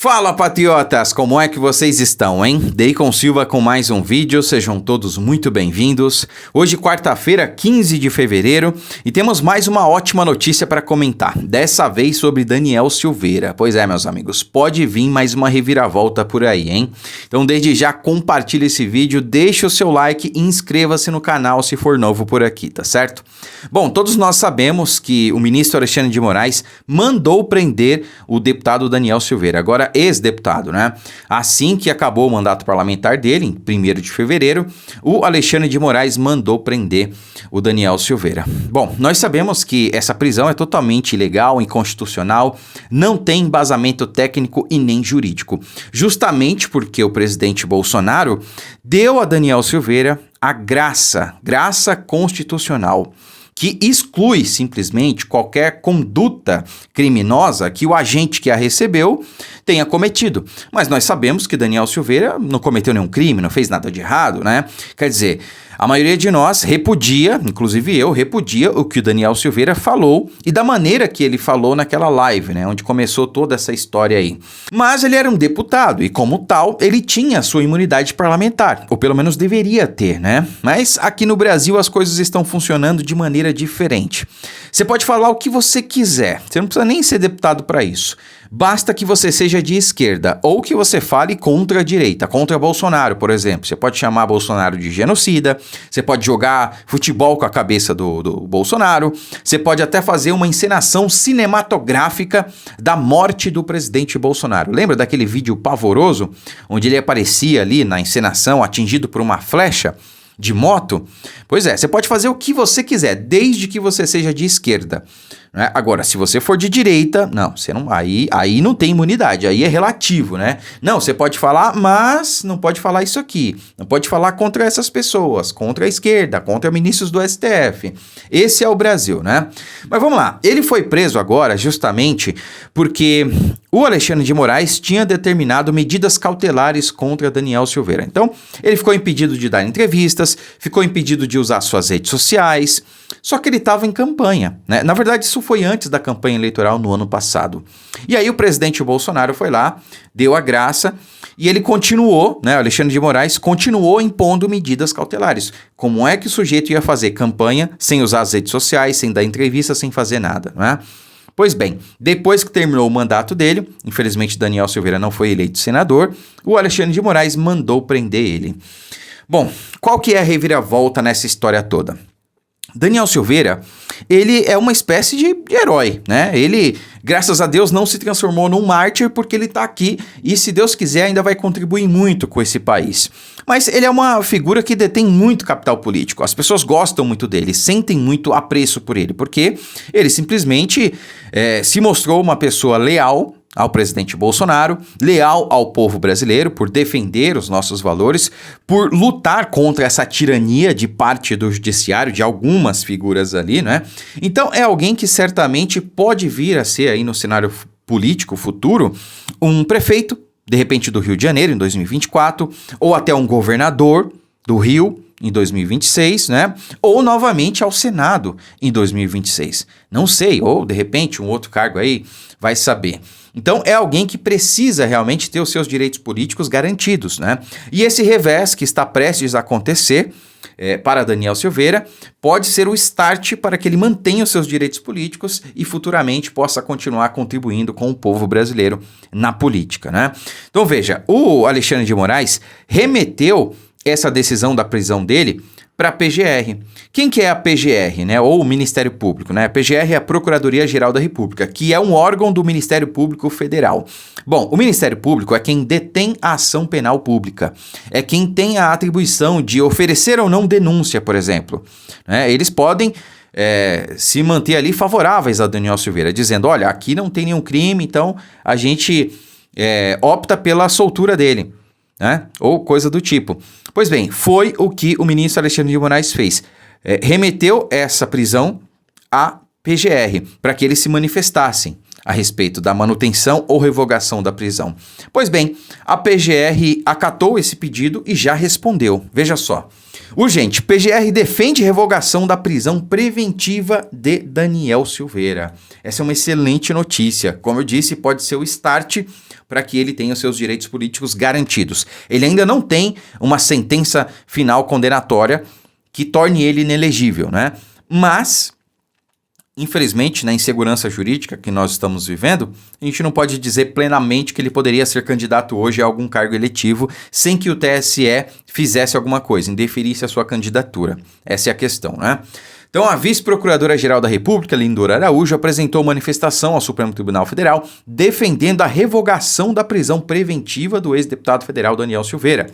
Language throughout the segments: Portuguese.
Fala, patriotas! Como é que vocês estão, hein? Deicon Silva com mais um vídeo, sejam todos muito bem-vindos. Hoje, quarta-feira, 15 de fevereiro, e temos mais uma ótima notícia para comentar, dessa vez sobre Daniel Silveira. Pois é, meus amigos, pode vir mais uma reviravolta por aí, hein? Então, desde já, compartilhe esse vídeo, deixe o seu like e inscreva-se no canal se for novo por aqui, tá certo? Bom, todos nós sabemos que o ministro Alexandre de Moraes mandou prender o deputado Daniel Silveira, agora ex-deputado, né? Assim que acabou o mandato parlamentar dele, em 1º de fevereiro, o Alexandre de Moraes mandou prender o Daniel Silveira. Bom, nós sabemos que essa prisão é totalmente ilegal, inconstitucional, não tem embasamento técnico e nem jurídico. Justamente porque o presidente Bolsonaro deu a Daniel Silveira a graça constitucional, que exclui simplesmente qualquer conduta criminosa que o agente que a recebeu tenha cometido. Mas nós sabemos que Daniel Silveira não cometeu nenhum crime, não fez nada de errado, né? Quer dizer, a maioria de nós repudia, inclusive eu, repudia o que o Daniel Silveira falou e da maneira que ele falou naquela live, né? Onde começou toda essa história aí. Mas ele era um deputado e, como tal, ele tinha sua imunidade parlamentar, ou pelo menos deveria ter, né? Mas aqui no Brasil as coisas estão funcionando de maneira diferente. Você pode falar o que você quiser, você não precisa nem ser deputado para isso. Basta que você seja de esquerda ou que você fale contra a direita, contra Bolsonaro, por exemplo. Você pode chamar Bolsonaro de genocida, você pode jogar futebol com a cabeça do Bolsonaro, você pode até fazer uma encenação cinematográfica da morte do presidente Bolsonaro. Lembra daquele vídeo pavoroso onde ele aparecia ali na encenação atingido por uma flecha de moto? Pois é, você pode fazer o que você quiser, desde que você seja de esquerda, né? Agora, se você for de direita, não, você não, aí não tem imunidade, aí é relativo, né? Não, você pode falar, mas não pode falar isso aqui, não pode falar contra essas pessoas, contra a esquerda, contra ministros do STF. Esse é o Brasil, né? Mas vamos lá, ele foi preso agora justamente porque o Alexandre de Moraes tinha determinado medidas cautelares contra Daniel Silveira. Então, ele ficou impedido de dar entrevistas, ficou impedido de usar suas redes sociais, só que ele estava em campanha, né? Na verdade, isso foi antes da campanha eleitoral no ano passado. E aí o presidente Bolsonaro foi lá, deu a graça e ele continuou, né? O Alexandre de Moraes continuou impondo medidas cautelares. Como é que o sujeito ia fazer campanha sem usar as redes sociais, sem dar entrevista, sem fazer nada, né? Pois bem, depois que terminou o mandato dele, infelizmente Daniel Silveira não foi eleito senador, o Alexandre de Moraes mandou prender ele. Bom, qual que é a reviravolta nessa história toda? Daniel Silveira, ele é uma espécie de herói, né? Ele, graças a Deus, não se transformou num mártir porque ele está aqui e, se Deus quiser, ainda vai contribuir muito com esse país. Mas ele é uma figura que detém muito capital político. As pessoas gostam muito dele, sentem muito apreço por ele, porque ele simplesmente se mostrou uma pessoa leal ao presidente Bolsonaro, leal ao povo brasileiro por defender os nossos valores, por lutar contra essa tirania de parte do judiciário, de algumas figuras ali, né? Então é alguém que certamente pode vir a ser aí no cenário político futuro um prefeito, de repente do Rio de Janeiro em 2024, ou até um governador do Rio em 2026, né? Ou novamente ao Senado em 2026. Não sei, ou de repente um outro cargo aí, vai saber. Então é alguém que precisa realmente ter os seus direitos políticos garantidos, né? E esse revés que está prestes a acontecer para Daniel Silveira pode ser o start para que ele mantenha os seus direitos políticos e futuramente possa continuar contribuindo com o povo brasileiro na política, né? Então veja, o Alexandre de Moraes remeteu essa decisão da prisão dele para a PGR. Quem que é a PGR, né? Ou o Ministério Público, né? A PGR é a Procuradoria-Geral da República, que é um órgão do Ministério Público Federal. Bom, o Ministério Público é quem detém a ação penal pública, é quem tem a atribuição de oferecer ou não denúncia, por exemplo, né? Eles podem se manter ali favoráveis a Daniel Silveira, dizendo, olha, aqui não tem nenhum crime, então a gente opta pela soltura dele, né? Ou coisa do tipo. Pois bem, foi o que o ministro Alexandre de Moraes fez. Remeteu essa prisão à PGR, para que eles se manifestassem a respeito da manutenção ou revogação da prisão. Pois bem, a PGR acatou esse pedido e já respondeu. Veja só, Urgente, PGR defende revogação da prisão preventiva de Daniel Silveira. Essa é uma excelente notícia. Como eu disse, pode ser o start para que ele tenha os seus direitos políticos garantidos. Ele ainda não tem uma sentença final condenatória que torne ele inelegível, né? Mas, infelizmente, na insegurança jurídica que nós estamos vivendo, a gente não pode dizer plenamente que ele poderia ser candidato hoje a algum cargo eletivo sem que o TSE fizesse alguma coisa, indeferisse a sua candidatura. Essa é a questão, né? Então, a vice-procuradora-geral da República, Lindora Araújo, apresentou manifestação ao Supremo Tribunal Federal defendendo a revogação da prisão preventiva do ex-deputado federal Daniel Silveira.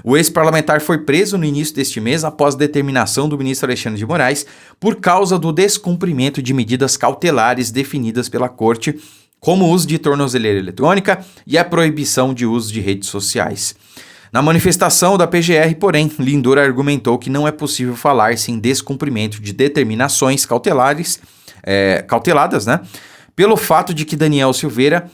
O ex-parlamentar foi preso no início deste mês após determinação do ministro Alexandre de Moraes por causa do descumprimento de medidas cautelares definidas pela Corte, como o uso de tornozeleira eletrônica e a proibição de uso de redes sociais. Na manifestação da PGR, porém, Lindora argumentou que não é possível falar-se em descumprimento de determinações cauteladas, né, pelo fato de que Daniel Silveira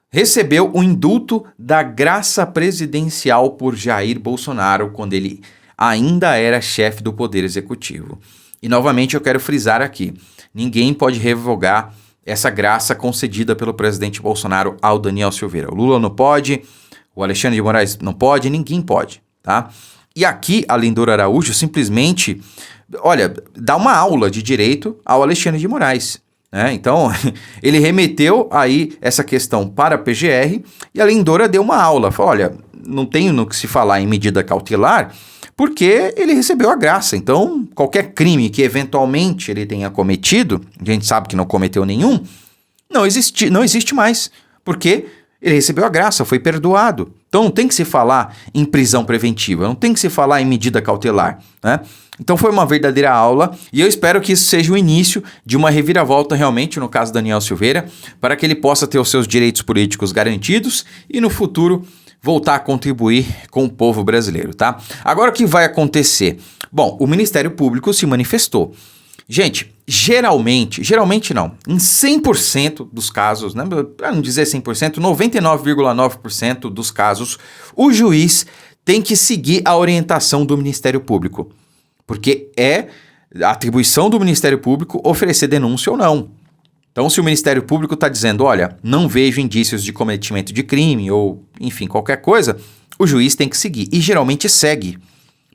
recebeu o indulto da graça presidencial por Jair Bolsonaro quando ele ainda era chefe do Poder Executivo. E novamente eu quero frisar aqui, ninguém pode revogar essa graça concedida pelo presidente Bolsonaro ao Daniel Silveira. O Lula não pode, o Alexandre de Moraes não pode, ninguém pode, tá? E aqui a Lindora Araújo simplesmente, dá uma aula de direito ao Alexandre de Moraes. Então, ele remeteu aí essa questão para a PGR e a Lindora deu uma aula. Falou, não tem no que se falar em medida cautelar porque ele recebeu a graça. Então, qualquer crime que eventualmente ele tenha cometido, a gente sabe que não cometeu nenhum, não existe mais, porque ele recebeu a graça, foi perdoado. Então, não tem que se falar em prisão preventiva, não tem que se falar em medida cautelar, né? Então foi uma verdadeira aula e eu espero que isso seja o início de uma reviravolta realmente no caso Daniel Silveira, para que ele possa ter os seus direitos políticos garantidos e no futuro voltar a contribuir com o povo brasileiro, tá? Agora o que vai acontecer? Bom, o Ministério Público se manifestou. Gente, geralmente não, em 100% dos casos, né, para não dizer 100%, 99,9% dos casos, o juiz tem que seguir a orientação do Ministério Público. Porque é a atribuição do Ministério Público oferecer denúncia ou não. Então, se o Ministério Público está dizendo, não vejo indícios de cometimento de crime ou, enfim, qualquer coisa, o juiz tem que seguir. E geralmente segue.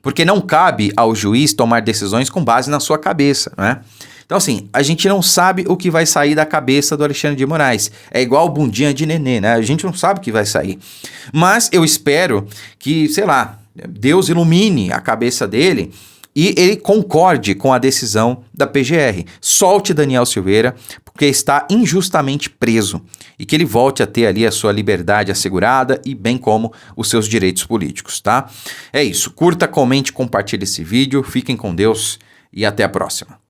Porque não cabe ao juiz tomar decisões com base na sua cabeça, né? Então, assim, a gente não sabe o que vai sair da cabeça do Alexandre de Moraes. É igual bundinha de nenê, né? A gente não sabe o que vai sair. Mas eu espero que, Deus ilumine a cabeça dele e ele concorde com a decisão da PGR. Solte Daniel Silveira, porque está injustamente preso, e que ele volte a ter ali a sua liberdade assegurada e bem como os seus direitos políticos, tá? É isso. Curta, comente, compartilhe esse vídeo. Fiquem com Deus e até a próxima.